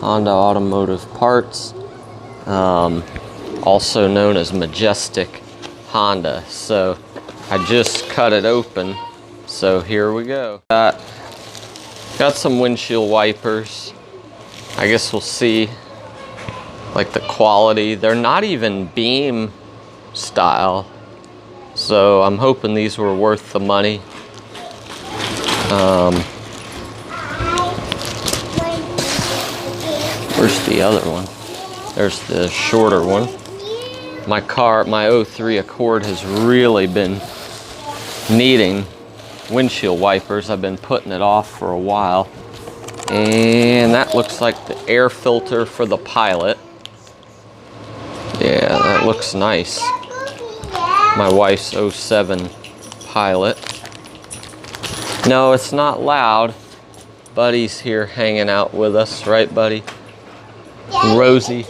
Honda Automotive Parts, also known as Majestic Honda. So I just cut it open, so here we go. Got some windshield wipers. I guess we'll see like the quality. They're not even beam style, so I'm hoping these were worth the money. Where's the other one? There's the shorter one. My 03 Accord has really been needing windshield wipers. I've been putting it off for a while. And that looks like the air filter for the Pilot. Yeah, that looks nice. My wife's 07 Pilot. No, it's not loud. Buddy's here hanging out with us, right, buddy? Rosie.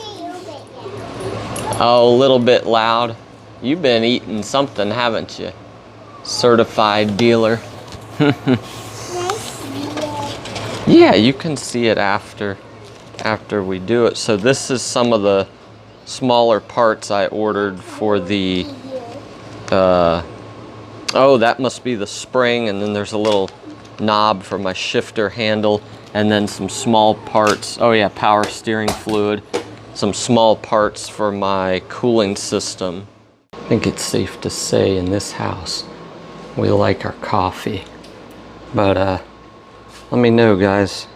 Oh, a little bit loud. You've been eating something, haven't you? Certified dealer. Yeah, you can see it after we do it. So this is some of the smaller parts I ordered for the oh, that must be the spring, and then there's a little knob for my shifter handle, and then some small parts. Oh yeah, power steering fluid. Some small parts for my cooling system. I think it's safe to say in this house we like our coffee. But let me know, guys,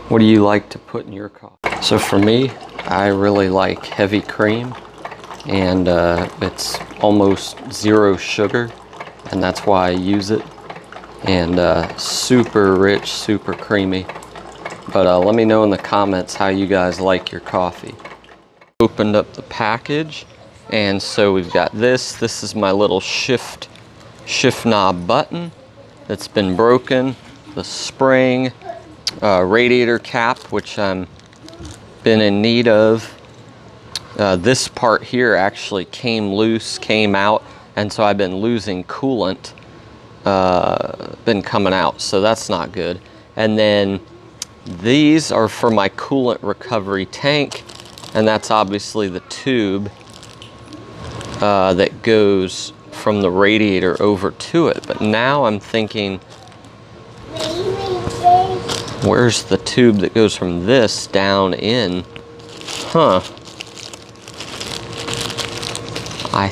what do you like to put in your coffee? So for me, I really like heavy cream, and it's almost zero sugar, and that's why I use it. And super rich, super creamy. But let me know in the comments how you guys like your coffee. Opened up the package, and so we've got this. This is my little shift knob button that's been broken. The spring, radiator cap, which I'm been in need of. This part here actually came loose, came out, and so I've been losing coolant. Been coming out, so that's not good. And then these are for my coolant recovery tank, and that's obviously the tube that goes from the radiator over to it. But now I'm thinking, where's the tube that goes from this down in? Huh. I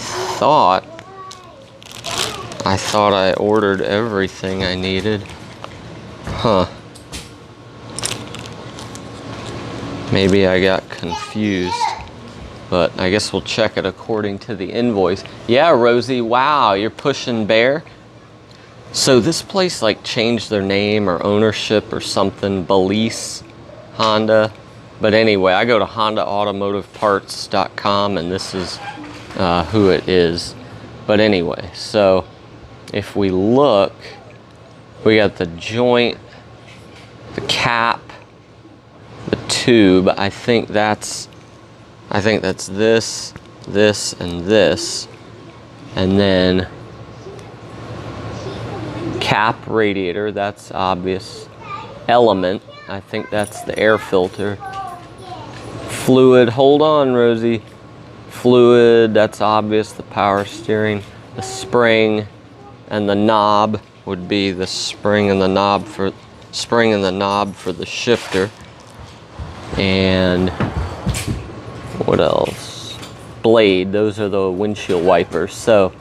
thought I ordered everything I needed. Huh. Maybe I got confused, but I guess we'll check it according to the invoice. Yeah, Rosie, wow, you're pushing bear. So this place like changed their name or ownership or something, Belize Honda. But anyway, I go to HondaAutomotiveParts.com, and this is who it is. But anyway, so if we look, we got the joint, the cap, the tube. I think that's this, this, and this, and then cap radiator. That's obvious. Element. I think that's the air filter. Fluid. Hold on, Rosie. Fluid. That's obvious. The power steering. The spring and the knob would be the spring and the knob for the shifter. And what else? Blade. Those are the windshield wipers. So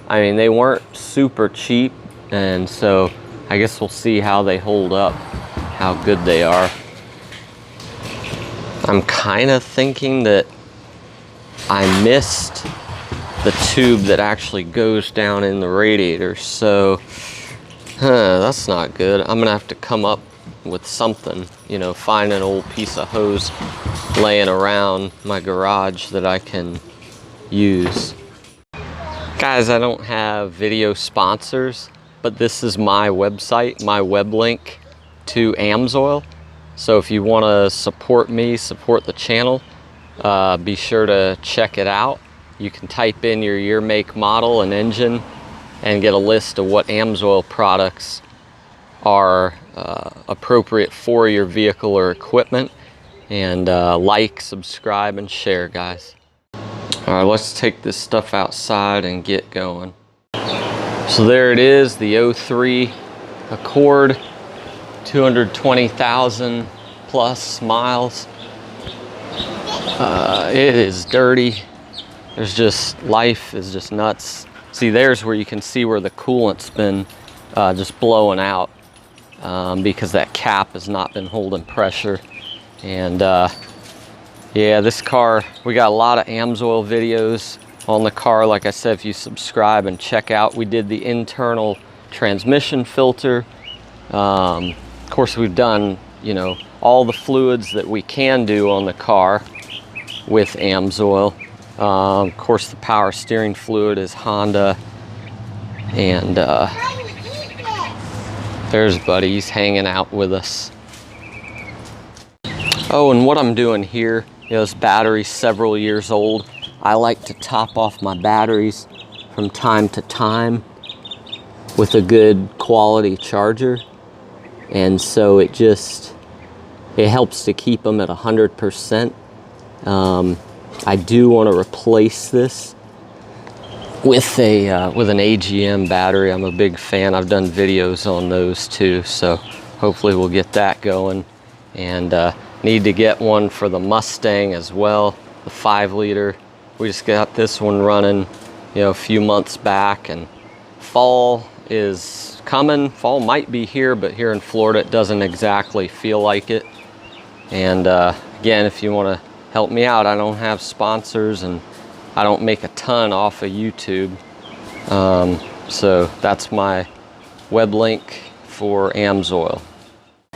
I mean, they weren't super cheap, and so I guess we'll see how they hold up, how good they are. I'm kind of thinking that I missed the tube that actually goes down in the radiator, so that's not good. I'm gonna have to come up with something, you know, find an old piece of hose laying around my garage that I can use. Guys, I don't have video sponsors, but this is my website, my web link to Amsoil. So if you want to support me, support the channel, be sure to check it out. You can type in your year, make, model, and engine and get a list of what Amsoil products are appropriate for your vehicle or equipment. And like, subscribe, and share, guys. All right, let's take this stuff outside and get going. So there it is, the 03 Accord, 220,000 plus miles. It is dirty. There's just, life is just nuts. See, there's where you can see where the coolant's been just blowing out because that cap has not been holding pressure. And yeah, this car, we got a lot of Amsoil videos on the car. Like I said, if you subscribe and check out, we did the internal transmission filter. Of course, we've done, you know, all the fluids that we can do on the car with Amsoil. Of course, the power steering fluid is Honda. And there's Buddy, he's hanging out with us. Oh, and what I'm doing here, you know, this battery's several years old. I like to top off my batteries from time to time with a good quality charger. And so it helps to keep them at 100%. I do want to replace this with an AGM battery. I'm a big fan. I've done videos on those too. So hopefully we'll get that going. And need to get one for the Mustang as well, the 5-liter. We just got this one running, you know, a few months back, and fall is coming. Fall might be here, but here in Florida it doesn't exactly feel like it. And again, if you want to help me out, I don't have sponsors and I don't make a ton off of YouTube. So that's my web link for Amsoil.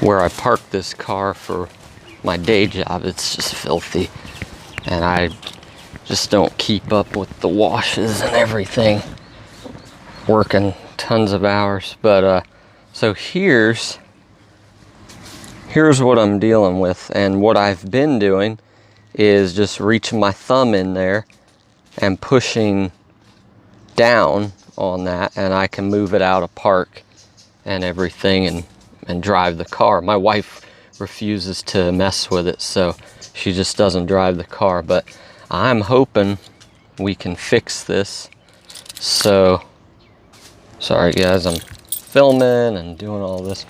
Where I park this car for my day job, it's just filthy, and I just don't keep up with the washes and everything, working tons of hours. But so here's what I'm dealing with, and what I've been doing is just reaching my thumb in there and pushing down on that, and I can move it out of park and everything and drive the car. My wife refuses to mess with it, so she just doesn't drive the car, but I'm hoping we can fix this. So sorry guys, I'm filming and doing all this.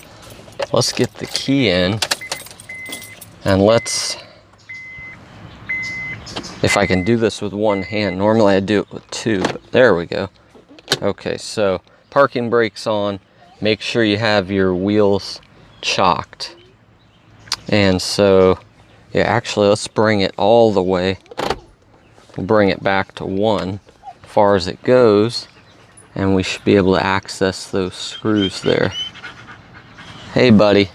Let's get the key in, and if I can do this with one hand. Normally I do it with two, but there we go. Okay, so parking brakes on. Make sure you have your wheels chocked. And so, yeah, actually, let's bring it all the way. We'll bring it back to 1 as far as it goes, and we should be able to access those screws there. Hey, buddy.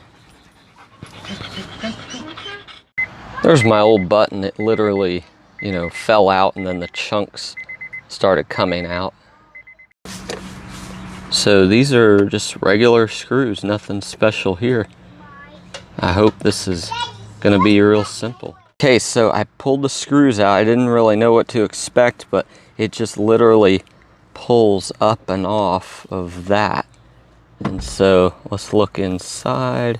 There's my old button. It literally, you know, fell out, and then the chunks started coming out. So these are just regular screws, nothing special here. I hope this is gonna be real simple. Okay, so I pulled the screws out. I didn't really know what to expect, but it just literally pulls up and off of that. And so let's look inside.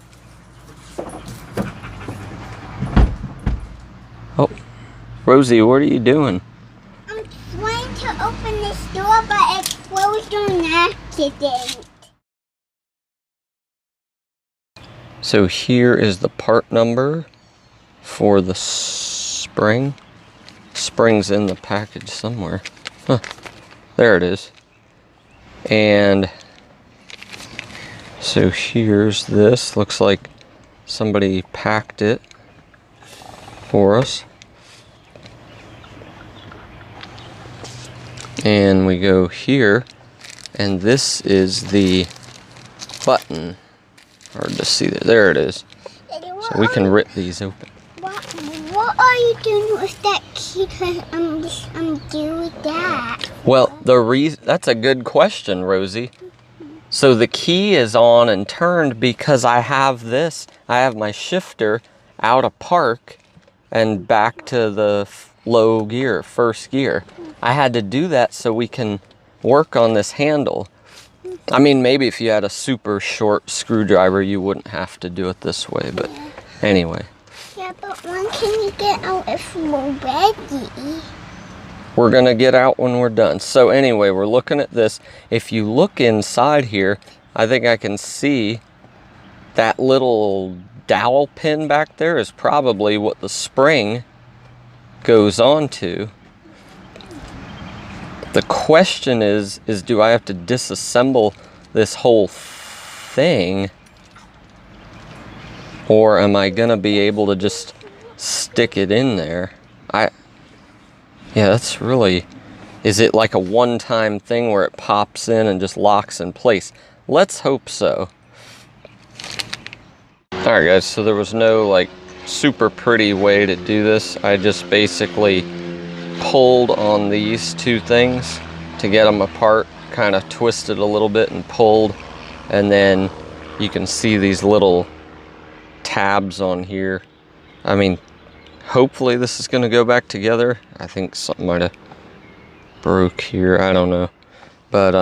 Oh, Rosie, what are you doing? I'm trying to open this door, but it closed on an accident. So here is the part number for the spring. Spring's in the package somewhere. Huh, there it is. And so here's this. Looks like somebody packed it for us. And we go here, and this is the button. Hard to see there. There it is. So we can rip these open. What are you doing with that key? Because I'm doing that. Well, that's a good question, Rosie. So the key is on and turned because I have this. I have my shifter out of park and back to the low gear, first gear. I had to do that so we can work on this handle. I mean, maybe if you had a super short screwdriver, you wouldn't have to do it this way, but anyway. Yeah, but when can you get out if we're ready? We're gonna get out when we're done. So anyway, we're looking at this. If you look inside here, I think I can see that little dowel pin back there is probably what the spring goes on to. The question is do I have to disassemble this whole thing, or am I gonna be able to just stick it in there? Yeah, that's really, is it like a one-time thing where it pops in and just locks in place? Let's hope so. All right, guys, so there was no like super pretty way to do this. I just basically pulled on these two things to get them apart, kind of twisted a little bit and pulled, and then you can see these little tabs on here. I mean, hopefully this is going to go back together. I think something might have broke here, I don't know, but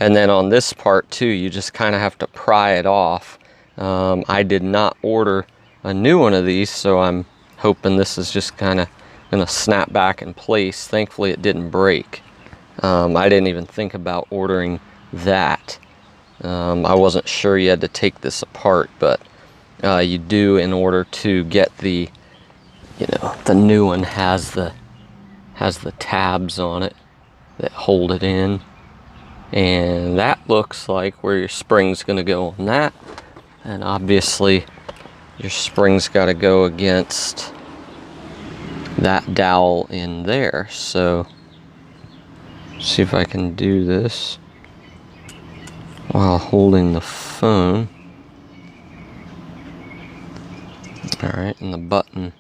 and then on this part too, you just kind of have to pry it off. I did not order a new one of these, so I'm hoping this is just kind of gonna snap back in place. Thankfully it didn't break. I didn't even think about ordering that. I wasn't sure you had to take this apart, but you do in order to get the, you know, the new one has the tabs on it that hold it in, and that looks like where your spring's gonna go on that, and obviously your spring's got to go against that dowel in there. So see if I can do this while holding the phone. All right, and the button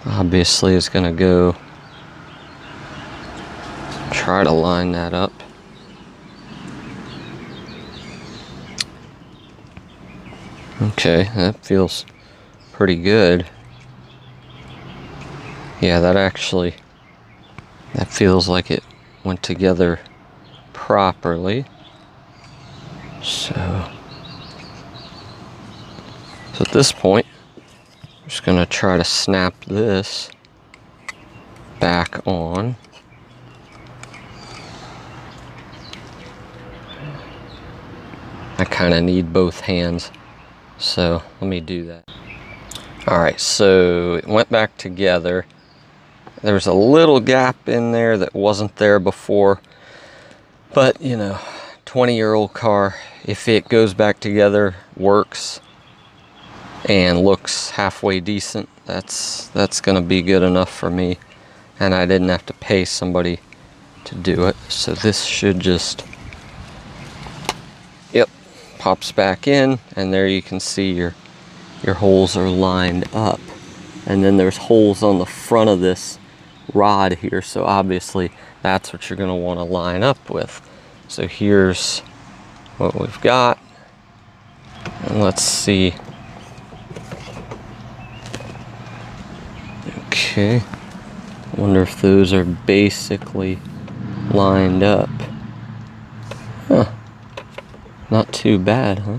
obviously is going to go, try to line that up. Okay, that feels pretty good. Yeah, that feels like it went together properly. So at this point, I'm just gonna try to snap this back on. I kind of need both hands, so let me do that. All right, so it went back together. There's a little gap in there that wasn't there before, but you know, 20-year-old car, if it goes back together, works, and looks halfway decent, that's gonna be good enough for me, and I didn't have to pay somebody to do it. So this should just, yep, pops back in, and there you can see your holes are lined up, and then there's holes on the front of this rod here, so obviously that's what you're going to want to line up with. So here's what we've got, and let's see. Okay, wonder if those are basically lined up. Huh, not too bad, huh?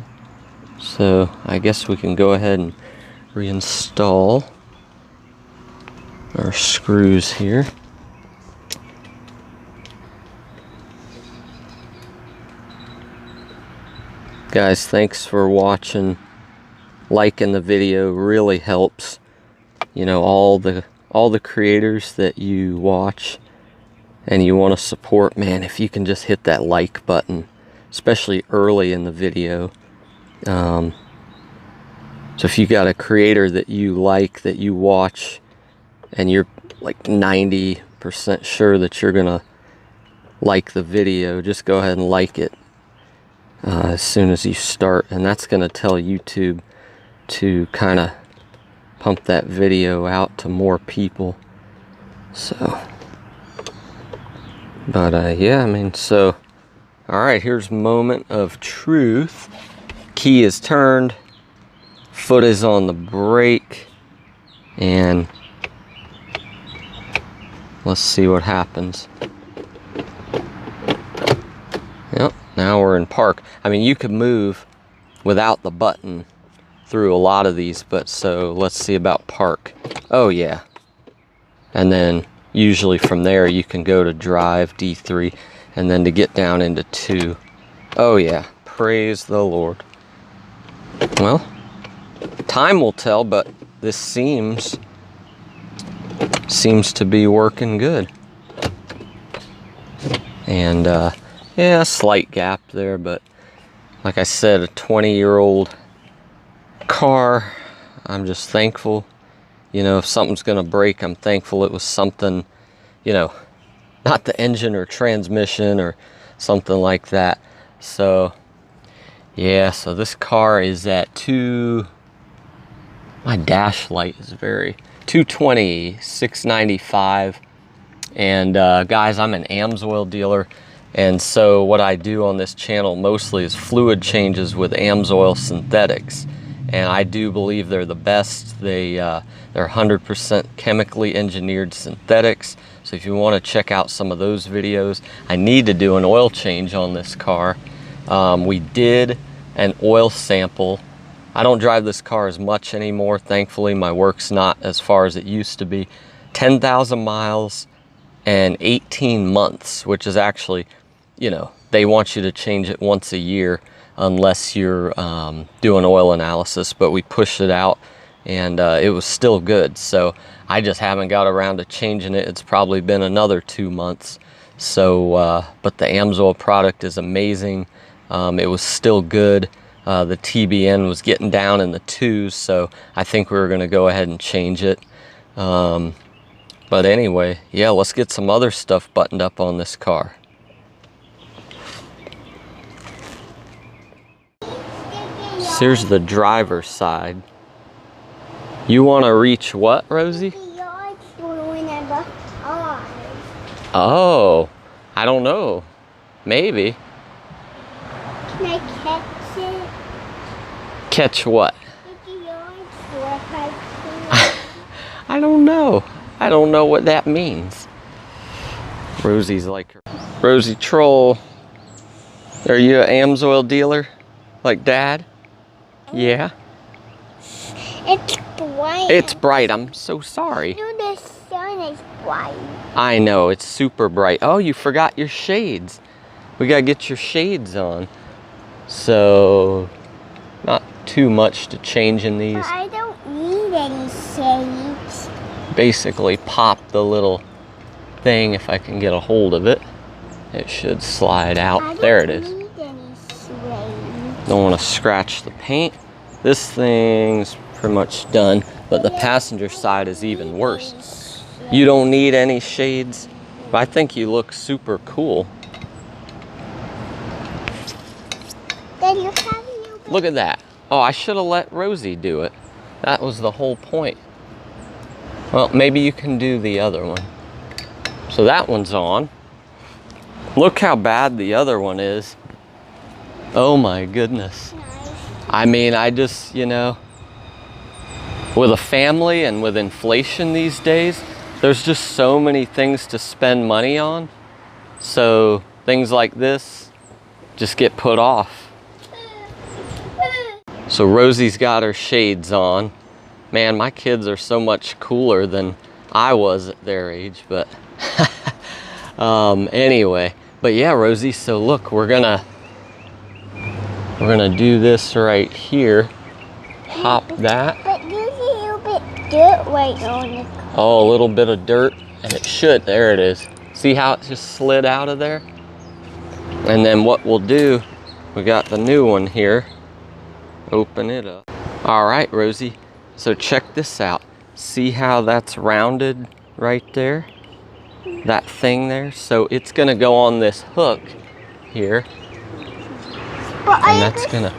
So I guess we can go ahead and reinstall our screws here. Guys, thanks for watching. Liking the video really helps. You know, all the creators that you watch and you want to support, man, if you can just hit that like button, especially early in the video. So if you got a creator that you like, that you watch, and you're like 90% sure that you're gonna like the video, just go ahead and like it as soon as you start, and that's gonna tell YouTube to kind of pump that video out to more people. So, but yeah, I mean, so all right, here's moment of truth. Key is turned, foot is on the brake, and let's see what happens. Yep, Now we're in park. I mean, you could move without the button through a lot of these, but so let's see about park. Oh yeah. And then usually from there you can go to drive, D3, and then to get down into 2. Oh yeah, praise the Lord. Well, time will tell, but this seems to be working good. And yeah, a slight gap there, but like I said, a 20-year-old car. I'm just thankful. You know, if something's gonna break, I'm thankful it was something, you know, not the engine or transmission or something like that. So yeah, so this car is at my dash light is 220, 695. And guys, I'm an Amsoil dealer, and so what I do on this channel mostly is fluid changes with Amsoil synthetics, and I do believe they're the best. They're 100% chemically engineered synthetics. So if you want to check out some of those videos, I need to do an oil change on this car. We did an oil sample. I don't drive this car as much anymore, thankfully. My work's not as far as it used to be. 10,000 miles and 18 months, which is actually, you know, they want you to change it once a year unless you're doing oil analysis, but we pushed it out and it was still good. So I just haven't got around to changing it. It's probably been another 2 months. So, but the Amsoil product is amazing. It was still good. The TBN was getting down in the 2s, so I think we were gonna go ahead and change it. But anyway, yeah, let's get some other stuff buttoned up on this car. So here's the driver's side. You want to reach what, Rosie? Oh, I don't know. Maybe. Can I catch it? Catch what? I don't know. I don't know what that means. Rosie's like her. Rosie Troll. Are you an Amsoil dealer? Like Dad? Yeah? It's bright. It's bright. I'm so sorry. No, the sun is bright. I know. It's super bright. Oh, you forgot your shades. We gotta get your shades on. So, not too much to change in these. But I don't need any shades. Basically pop the little thing if I can get a hold of it. It should slide out. There it is. Don't want to scratch the paint. This thing's pretty much done, but the passenger side is even worse. You don't need any shades, but I think you look super cool. Look at that. Oh, I should have let Rosie do it. That was the whole point. Well, maybe you can do the other one. So that one's on. Look how bad the other one is. Oh my goodness. I mean, I just, you know, with a family and with inflation these days, there's just so many things to spend money on. So things like this just get put off. So Rosie's got her shades on. Man, my kids are so much cooler than I was at their age, but anyway. But yeah, Rosie, so look, we're gonna do this right here. Pop that. But there's a little bit dirt right on the car. Oh, a little bit of dirt, and it should, there it is. See how it just slid out of there? And then what we'll do, we got the new one here. Open it up. All right, Rosie. So check this out. See how that's rounded right there? That thing there? So it's gonna go on this hook here. But And that's gonna...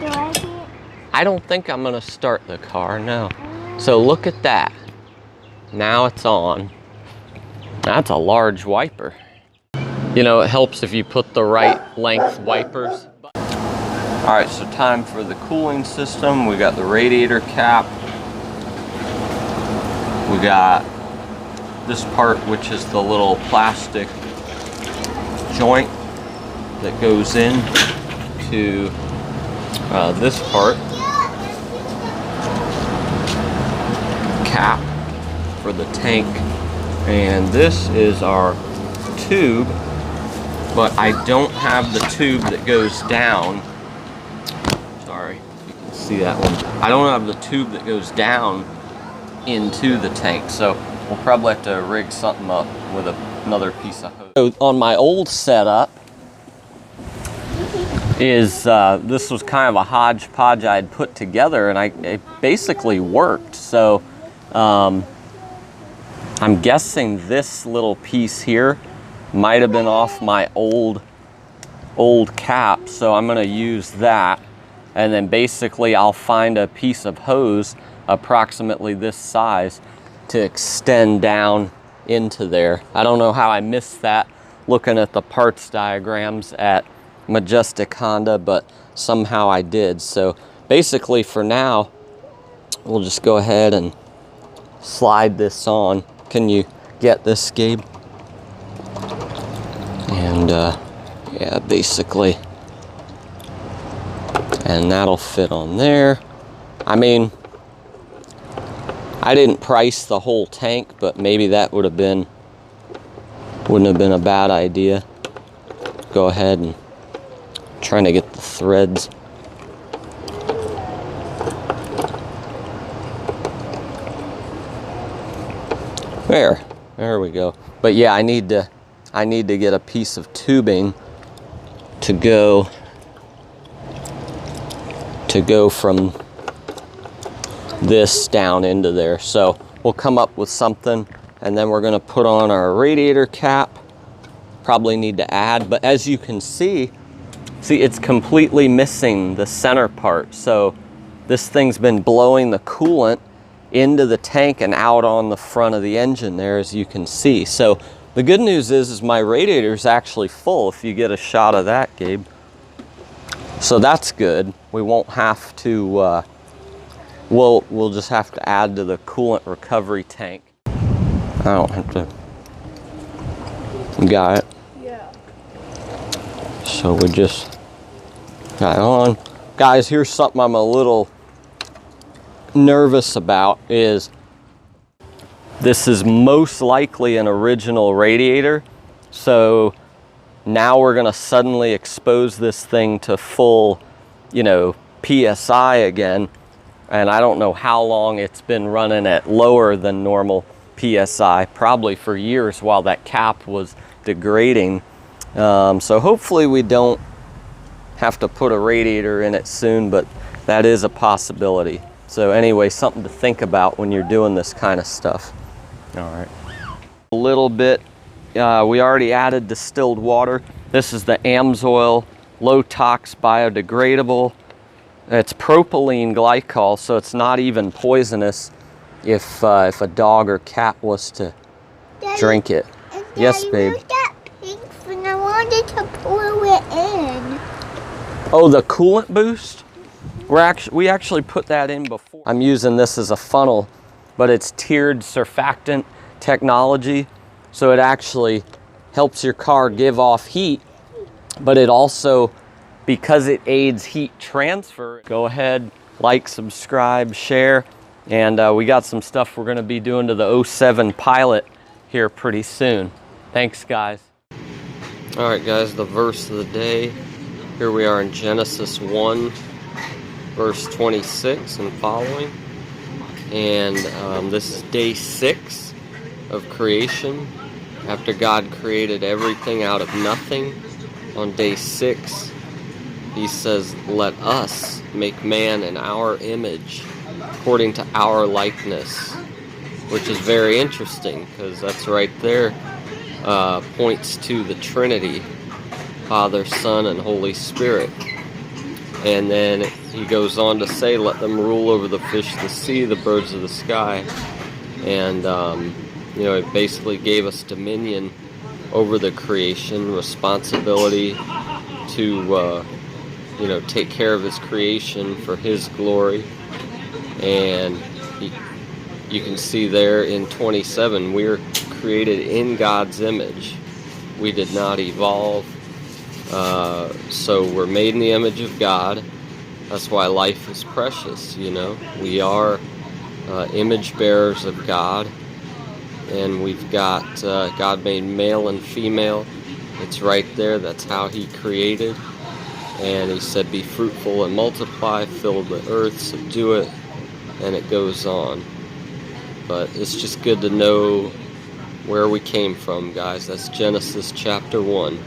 I don't think I'm gonna start the car, no. So look at that. Now it's on. That's a large wiper. You know, it helps if you put the right length wipers. All right, so time for the cooling system. We got the radiator cap. We got this part, which is the little plastic joint that goes in. to this part, cap for the tank, and this is our tube, but I don't have the tube that goes down. Sorry, you can see that one. I don't have the tube that goes down into the tank, so we'll probably have to rig something up with another piece of hose. So on my old setup is this was kind of a hodgepodge I had put together, and it basically worked. So I'm guessing this little piece here might have been off my old cap, so I'm gonna use that, and then basically I'll find a piece of hose approximately this size to extend down into there. I don't know how I missed that looking at the parts diagrams at Majestic Honda, but somehow I did. So basically for now, we'll just go ahead and slide this on. Can you get this, Gabe? And yeah, basically, and that'll fit on there. I mean, I didn't price the whole tank, but maybe that wouldn't have been a bad idea. Go ahead and trying to get the threads. There we go. But yeah, I need to get a piece of tubing to go from this down into there. So we'll come up with something, and then we're going to put on our radiator cap. Probably need to add, but as you can see it's completely missing the center part. So this thing's been blowing the coolant into the tank and out on the front of the engine there, as you can see. So the good news is my radiator is actually full, if you get a shot of that, Gabe. So that's good. We won't have to we'll just have to add to the coolant recovery tank. I don't have to. You got it? Yeah. So we just got it on. Guys, here's something I'm a little nervous about. Is this is most likely an original radiator. So now we're gonna suddenly expose this thing to full, PSI again. And I don't know how long it's been running at lower than normal PSI, probably for years while that cap was degrading. So hopefully we don't have to put a radiator in it soon, but that is a possibility. So anyway, something to think about when you're doing this kind of stuff. All right. A little bit, we already added distilled water. This is the Amsoil low tox biodegradable. It's propylene glycol, so it's not even poisonous if a dog or cat was to drink it. Yes, babe. That pink and I wanted to pour it in. Oh, the coolant boost? We actually put that in before. I'm using this as a funnel, but it's tiered surfactant technology, so it actually helps your car give off heat, but it also, because it aids heat transfer. Go ahead, like, subscribe, share, and we got some stuff we're gonna be doing to the 07 Pilot here pretty soon. Thanks, guys. All right, guys, the verse of the day. Here we are in Genesis 1, verse 26 and following. And this is day 6 of creation. After God created everything out of nothing, on day 6, he says, "Let us make man in our image, according to our likeness," which is very interesting because that's right there, points to the Trinity, Father, Son, and Holy Spirit. And then he goes on to say, "Let them rule over the fish of the sea, the birds of the sky." And, it basically gave us dominion over the creation, responsibility to, take care of his creation for his glory. And you can see there in 27, we are created in God's image. We did not evolve. So we're made in the image of God. That's why life is precious, you know. We are image bearers of God, and we've got God made male and female. It's right there. That's how He created. And He said, be fruitful and multiply, fill the earth, subdue it, and it goes on. But it's just good to know where we came from, guys. That's Genesis chapter 1.